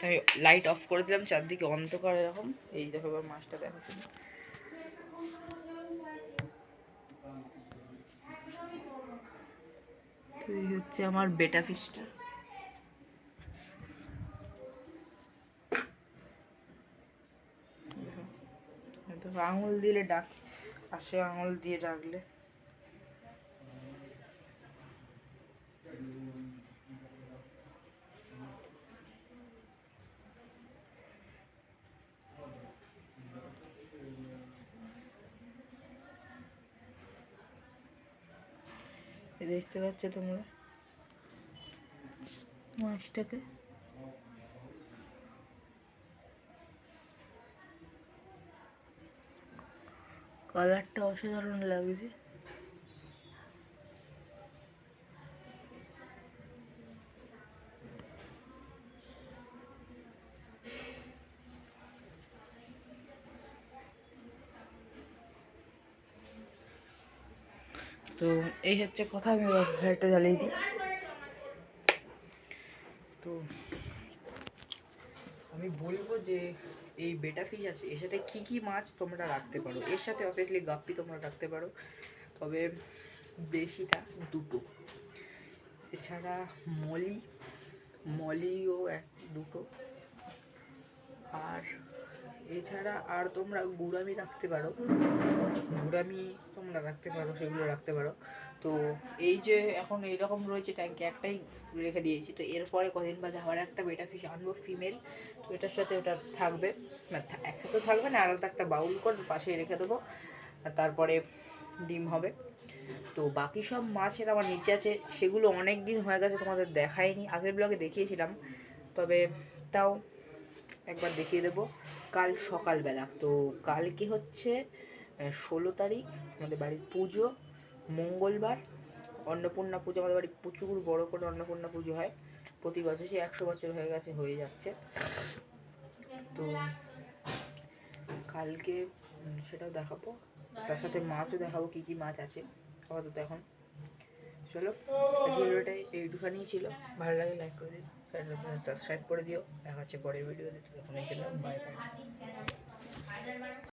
আমি light off করে দিলাম, চারদিকে অন্ধকার এরকম। এই দেখো এবার মাছটা দেখো তুমি। তো এই হচ্ছে আমার বেটা ফিশটা। দেখো আঙুল দিলে ডাক আসে, আঙুল দিয়ে ডাকলে। দেখতে পাচ্ছ তোমরা মাছটাকে? কালারটা অসাধারণ লাগছে। তো এই হচ্ছে কথা। আমি লাইটটা জ্বালিয়ে দিই। তো আমি বলবো যে এই বেটা ফিশ আছে, এর সাথে কী কী মাছ তোমরা রাখতে পারো। এর সাথে অবভিয়াসলি গাপ্পি তোমরা রাখতে পারো, তবে বেশিটা দুটো। এছাড়া মলিও দুটো। আর এছাড়া আর তোমরা গুড়ামি রাখতে পারো, গুড়ামি তোমরা রাখতে পারো, সেগুলো রাখতে পারো। তো এই যে এখন এইরকম রয়েছে ট্যাঙ্কে, একটাই রেখে দিয়েছি। তো এরপরে কদিন বাদে আবার একটা বেটা ফিশ আনবো ফিমেল। তো এটার সাথে ওটা থাকবে না, একসাথে থাকবে না, আলাদা একটা বাউল করে পাশে রেখে দেবো, আর তারপরে ডিম হবে। তো বাকি সব মাছের আমার নিচে আছে, সেগুলো অনেক দিন হয়ে গেছে তোমাদের দেখাইনি। আগের ব্লগে দেখিয়েছিলাম, তবে তাও একবার দেখিয়ে দেবো কাল সকালবেলা। তো কালকে হচ্ছে 16 তারিখ, আমাদের বাড়ির পুজো, মঙ্গলবার, অন্নপূর্ণা পুজো। আমাদের বাড়ি প্রচুর বড় করে অন্নপূর্ণা পুজো হয় প্রতি বছর, সে 100 বছর হয়ে গেছে, হয়ে যাচ্ছে। তো কালকে সেটাও দেখাবো, তার সাথে মাছও দেখাবো, কী কী মাছ আছে। আপাতত এখন চলো, ভিডিওটা এইটুখানিই ছিল। ভালো লাগে লাইক করে দিও, সাবস্ক্রাইব করে দিও। দেখা হচ্ছে পরের ভিডিওতে। তখন এই জন্য বাই বাই।